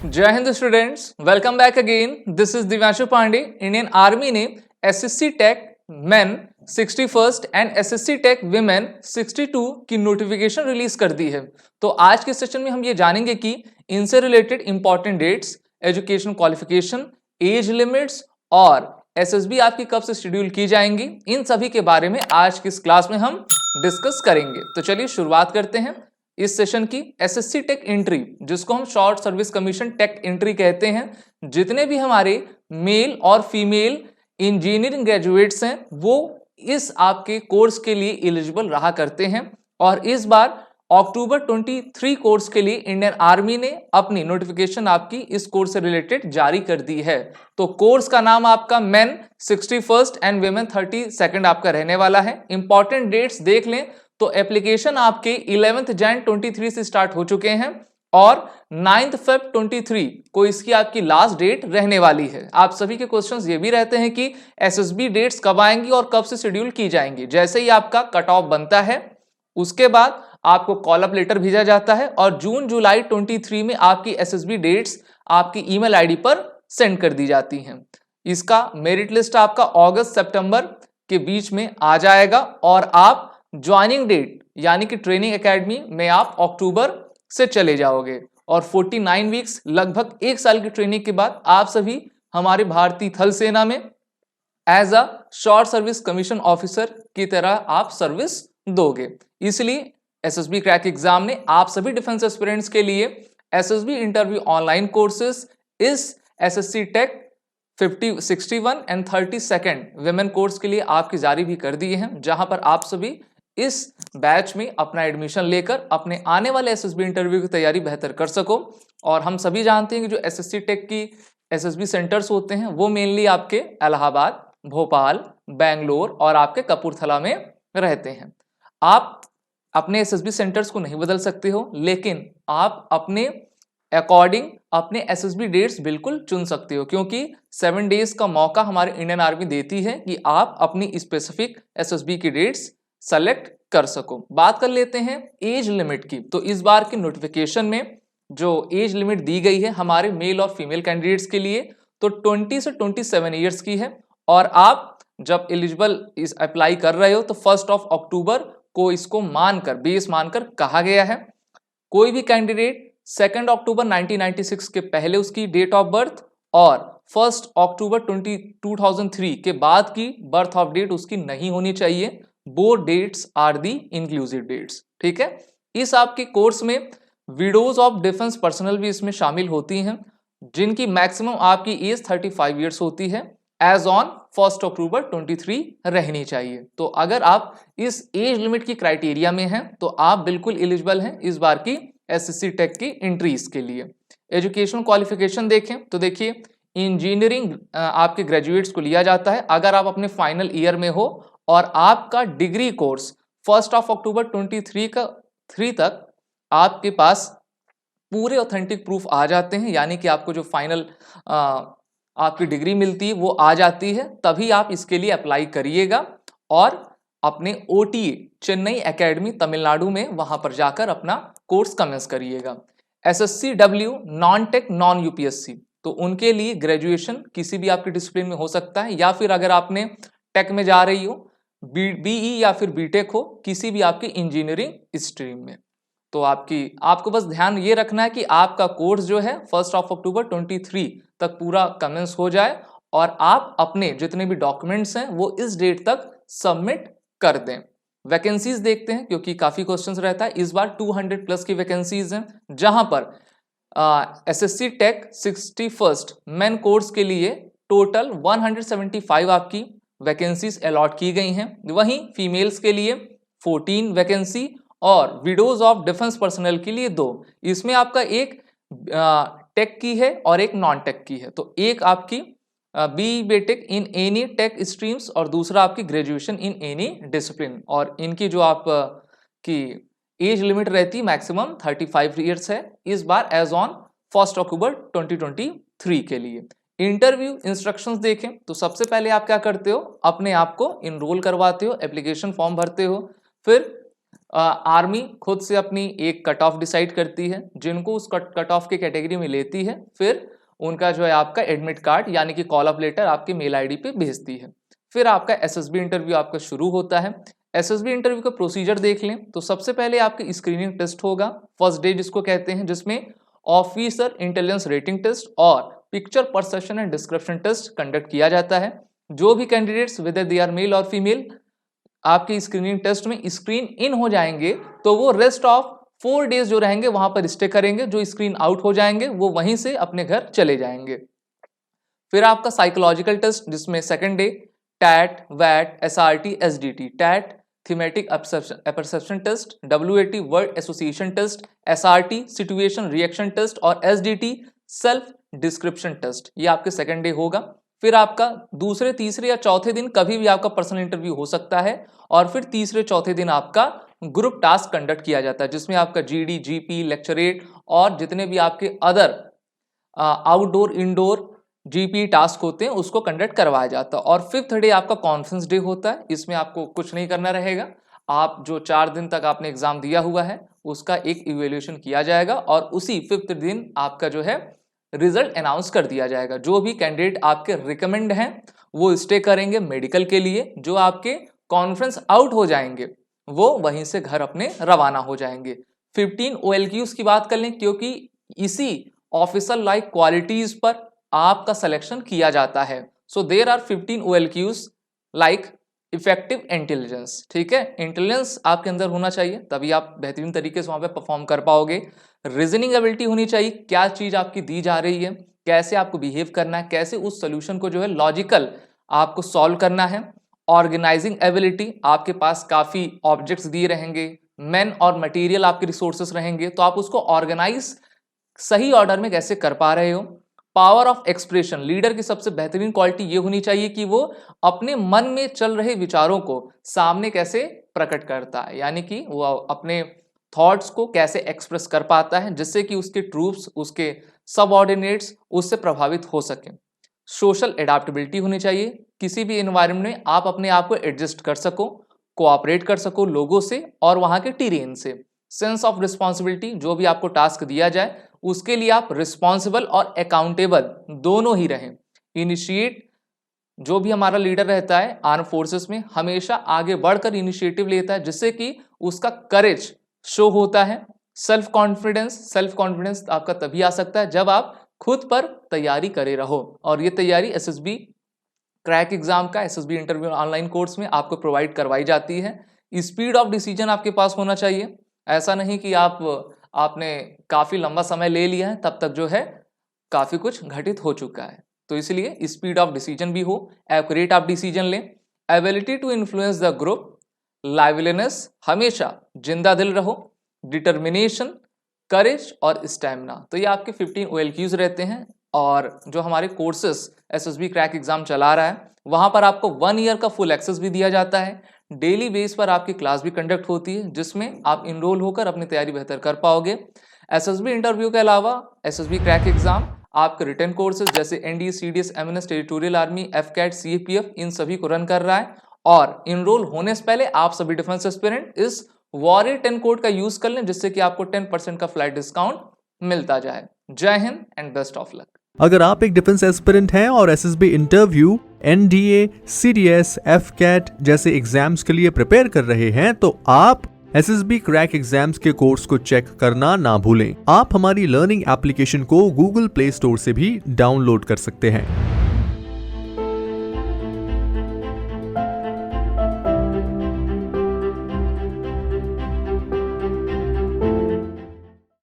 जय हिंद students, welcome back again. This is Divyanshu Pandey. Indian Army ने SSC tech men 61st and SSC tech women 62 की notification release कर दी है। तो आज के सेशन में हम ये जानेंगे कि इनसे related important dates, education qualification, age limits और एसएसबी आपकी कब से शेड्यूल की जाएंगी, इन सभी के बारे में आज की इस क्लास में हम डिस्कस करेंगे। तो चलिए शुरुआत करते हैं इस सेशन की। एसएससी टेक एंट्री, जिसको हम short service commission tech entry कहते हैं, जितने भी हमारे मेल और फीमेल इंजीनियरिंग ग्रेजुएट्स हैं वो इस आपके कोर्स के लिए एलिजिबल रहा करते हैं। और इस बार अक्टूबर 23 कोर्स के लिए इंडियन आर्मी ने अपनी नोटिफिकेशन आपकी इस कोर्स से रिलेटेड जारी कर दी है। तो कोर्स का नाम आपका main 61st and women 32nd आपका रहने वाला है। इंपॉर्टेंट डेट्स देख लें तो एप्लीकेशन आपके 11 जैन 23 से स्टार्ट हो चुके हैं और 9 फेब 23 को इसकी आपकी लास्ट डेट रहने वाली है। आप सभी के क्वेश्चंस ये भी रहते हैं कि एसएसबी डेट्स कब आएंगी और कब से शेड्यूल की जाएंगी। जैसे ही आपका कट ऑफ बनता है उसके बाद आपको कॉल अप लेटर भेजा जाता है और जून जुलाई 23 में आपकी एसएसबी डेट्स आपकी ईमेल आईडी पर सेंड कर दी जाती हैं। इसका मेरिट लिस्ट आपका अगस्त सितंबर के बीच में आ जाएगा और आप ज्वाइनिंग डेट यानी कि ट्रेनिंग एकेडमी में आप अक्टूबर से चले जाओगे और 49 वीक्स लगभग एक साल की ट्रेनिंग के बाद आप सभी हमारे भारतीय थल सेना में as a short service commission officer की तरह आप सर्विस दोगे। इसलिए एसएसबी क्रैक एग्जाम ने आप सभी डिफेंस एस्पिरेंट्स के लिए एसएसबी इंटरव्यू ऑनलाइन कोर्सेज इस SSC tech 61 and 32nd women course के लिए आपकी जारी भी कर दिए हैं, जहां पर आप सभी इस बैच में अपना एडमिशन लेकर अपने आने वाले एसएसबी इंटरव्यू की तैयारी बेहतर कर सको। और हम सभी जानते हैं कि जो एसएससी टेक की एसएसबी सेंटर्स होते हैं वो मेनली आपके इलाहाबाद, भोपाल, बेंगलोर और आपके कपूरथला में रहते हैं। आप अपने एसएसबी सेंटर्स को नहीं बदल सकते हो, लेकिन आप अपने अकॉर्डिंग अपने एसएसबी डेट्स बिल्कुल चुन सकते हो, क्योंकि 7 डेज का मौका हमारे इंडियन आर्मी देती है कि आप अपनी स्पेसिफिक एसएसबी की डेट्स सेलेक्ट कर सको। बात कर लेते हैं एज लिमिट की। तो इस बार की नोटिफिकेशन में जो एज लिमिट दी गई है हमारे मेल और फीमेल कैंडिडेट्स के लिए तो 20 से 27 ईयर्स की है। और आप जब एलिजिबल इस अप्लाई कर रहे हो तो 1 अक्टूबर को इसको मानकर, बेस मानकर कहा गया है। कोई भी कैंडिडेट 2 अक्टूबर 1996 के पहले उसकी डेट ऑफ बर्थ और 1 अक्टूबर 2003 के बाद की बर्थ ऑफ डेट उसकी नहीं होनी चाहिए। Both dates are the inclusive dates. ठीक है। इस आपके कोर्स में विडोज ऑफ डिफेंस पर्सनल भी इसमें शामिल होती हैं, जिनकी मैक्सिमम आपकी एज 35 ईयर्स होती है एज ऑन 1 अक्टूबर 23 रहनी चाहिए। तो अगर आप इस एज लिमिट की क्राइटेरिया में हैं तो आप बिल्कुल एलिजिबल हैं इस बार की एसएससी टेक की एंट्रीज के लिए। एजुकेशन क्वालिफिकेशन देखें तो देखिए इंजीनियरिंग आपके ग्रेजुएट्स को लिया जाता है अगर आप अपने फाइनल ईयर में हो और आपका डिग्री कोर्स 1 अक्टूबर 23 तक आपके पास पूरे ऑथेंटिक प्रूफ आ जाते हैं, यानी कि आपको जो फाइनल आपकी डिग्री मिलती है वो आ जाती है, तभी आप इसके लिए अप्लाई करिएगा और अपने ओटीए चेन्नई एकेडमी तमिलनाडु में वहां पर जाकर अपना कोर्स कमेंस करिएगा। SSC W non tech non UPSC, तो उनके लिए ग्रेजुएशन किसी भी आपके डिसिप्लिन में हो सकता है, या फिर अगर आपने टेक में जा रही हो, बीई या फिर बीटेक हो, किसी भी आपकी इंजीनियरिंग स्ट्रीम में। तो आपको बस ध्यान ये रखना है कि आपका कोर्स जो है 1 अक्टूबर 23 तक पूरा कमेंस हो जाए और आप अपने जितने भी डॉक्यूमेंट्स हैं वो इस डेट तक सबमिट कर दें। वैकेंसीज देखते हैं क्योंकि काफी क्वेश्चंस रहता है। इस बार 200 प्लस की वैकेंसीज हैं, जहां पर SSC tech 61st main course के लिए टोटल 175 आपकी वैकेंसीज अलॉट की गई हैं। वहीं फीमेल्स के लिए 14 वैकेंसी और विडोज ऑफ डिफेंस पर्सनल के लिए 2। इसमें आपका एक टेक की है और एक नॉन टेक की है। तो एक आपकी B BTech in any tech streams और दूसरा आपकी ग्रेजुएशन इन एनी डिसिप्लिन। और इनकी जो आप की एज लिमिट रहती है मैक्सिमम 35 ईयर्स है इस बार एज ऑन 1 अक्टूबर 2023 के लिए। इंटरव्यू इंस्ट्रक्शंस देखें तो सबसे पहले आप क्या करते हो, अपने आप को इनरोल करवाते हो, एप्लीकेशन फॉर्म भरते हो, फिर आर्मी खुद से अपनी एक कट ऑफ डिसाइड करती है, जिनको उस कट ऑफ के कैटेगरी में लेती है, फिर उनका जो है आपका एडमिट कार्ड यानी कि कॉल अप लेटर आपके मेल आईडी पे भेजती है। फिर आपका एसएसबी इंटरव्यू आपका शुरू होता है। एसएसबी इंटरव्यू का प्रोसीजर देख लें तो सबसे पहले आपके स्क्रीनिंग टेस्ट होगा, फर्स्ट डे जिसको कहते हैं, जिसमें ऑफिसर इंटेलिजेंस रेटिंग टेस्ट और picture perception and description test conduct किया जाता है। जो भी candidates whether they are male और फीमेल आपके स्क्रीनिंग टेस्ट में स्क्रीन इन हो जाएंगे तो वो रेस्ट ऑफ 4 डेज जो रहेंगे वहां पर स्टे करेंगे। जो स्क्रीन आउट हो जाएंगे वो वहीं से अपने घर चले जाएंगे। फिर आपका साइकोलॉजिकल टेस्ट, जिसमें सेकंड डे टैट, वैट, SRT, SDT, TAT thematic perception test, WAT word association test, SRT situation reaction test और SDT सेल्फ डिस्क्रिप्शन टेस्ट, ये आपके सेकंड डे होगा। फिर आपका दूसरे, तीसरे या चौथे दिन कभी भी आपका पर्सनल इंटरव्यू हो सकता है और फिर तीसरे चौथे दिन आपका ग्रुप टास्क कंडक्ट किया जाता है, जिसमें आपका GD, GP, लेक्चरेट और जितने भी आपके other outdoor indoor GP task होते हैं उसको कंडक्ट करवाया जाता है। और फिफ्थ डे आपका कॉन्फ्रेंस डे होता है। इसमें आपको कुछ नहीं करना रहेगा, आप जो 4 दिन तक आपने एग्जाम दिया हुआ है उसका एक इवेल्यूएशन किया जाएगा और उसी फिफ्थ दिन आपका जो है रिजल्ट अनाउंस कर दिया जाएगा। जो भी कैंडिडेट आपके रिकमेंड हैं वो स्टे करेंगे मेडिकल के लिए, जो आपके कॉन्फ्रेंस आउट हो जाएंगे वो वहीं से घर अपने रवाना हो जाएंगे। 15 OLQs की बात कर लें, क्योंकि इसी ऑफिसर लाइक क्वालिटीज पर आपका सिलेक्शन किया जाता है। So there are 15 OLQs like effective intelligence. ठीक है, इंटेलिजेंस आपके अंदर होना चाहिए, तभी आप बेहतरीन तरीके से वहां पे परफॉर्म कर पाओगे। रीजनिंग एबिलिटी होनी चाहिए, क्या चीज आपकी दी जा रही है, कैसे आपको बिहेव करना है, कैसे उस सोल्यूशन को जो है लॉजिकल आपको सॉल्व करना है। ऑर्गेनाइजिंग एबिलिटी, आपके पास काफी ऑब्जेक्ट्स दिए रहेंगे, मैन और मटेरियल आपके रिसोर्सेस रहेंगे, तो आप उसको ऑर्गेनाइज सही ऑर्डर में कैसे कर पा रहे हो। पावर ऑफ एक्सप्रेशन, लीडर की सबसे बेहतरीन क्वालिटी ये होनी चाहिए कि वो अपने मन में चल रहे विचारों को सामने कैसे प्रकट करता है, यानी कि वो अपने थॉट्स को कैसे एक्सप्रेस कर पाता है जिससे कि उसके ट्रूप्स, उसके सबऑर्डिनेट्स उससे प्रभावित हो सके। सोशल एडाप्टेबिलिटी होनी चाहिए, किसी भी एनवायरनमेंट में आप अपने आप को एडजस्ट कर सको, कोऑपरेट कर सको लोगों से और वहां के टेरेन से। सेंस ऑफ रिस्पॉन्सिबिलिटी, जो भी आपको टास्क दिया जाए उसके लिए आप रिस्पॉन्सिबल और अकाउंटेबल दोनों ही रहें। इनिशिएट, जो भी हमारा लीडर रहता है आर्म फोर्सेस में हमेशा आगे बढ़कर इनिशिएटिव लेता है जिससे कि उसका करेज शो होता है। सेल्फ कॉन्फिडेंस आपका तभी आ सकता है जब आप खुद पर तैयारी करे रहो, और ये तैयारी एसएसबी क्रैक एग्जाम का एसएसबी इंटरव्यू ऑनलाइन कोर्स में आपको प्रोवाइड करवाई जाती है। स्पीड ऑफ डिसीजन आपके पास होना चाहिए, ऐसा नहीं कि आपने काफी लंबा समय ले लिया है तब तक जो है काफी कुछ घटित हो चुका है, तो इसलिए स्पीड ऑफ डिसीजन भी हो, एक्यूरेट आप डिसीजन लें। Ability to influence the group, liveliness, हमेशा जिंदा दिल रहो, डिटर्मिनेशन, करेज और स्टैमिना, तो ये आपके 15 OLQs रहते हैं। और जो हमारे कोर्सेस एसएसबी क्रैक एग्जाम चला रहा है वहां पर आपको 1 ईयर का फुल एक्सेस भी दिया जाता है। डेली बेस पर आपकी क्लास भी कंडक्ट होती है जिसमें आप इनरोल होकर अपनी तैयारी बेहतर कर पाओगे। एसएसबी इंटरव्यू के अलावा एसएसबी क्रैक एग्जाम आपके रिटर्न कोर्सेज जैसे NDA, CDS, MNS, territorial army, FCAT, CAPF इन सभी को रन कर रहा है। और इनरोल होने से पहले आप सभी डिफेंस एस्पिरेंट इस वॉरियर 10 कोड का यूज कर लें जिससे कि आपको 10% का फ्लाइट डिस्काउंट मिलता जाए। जय Hind and best of luck. अगर आप एक डिफेंस एस्पिरेंट हैं और SSB interview, NDA, CDS, FCAT जैसे एग्जाम्स के लिए प्रिपेयर कर रहे हैं तो आप एसएसबी क्रैक एग्जाम्स के कोर्स को चेक करना ना भूलें। आप हमारी लर्निंग एप्लीकेशन को गूगल प्ले स्टोर से भी डाउनलोड कर सकते हैं।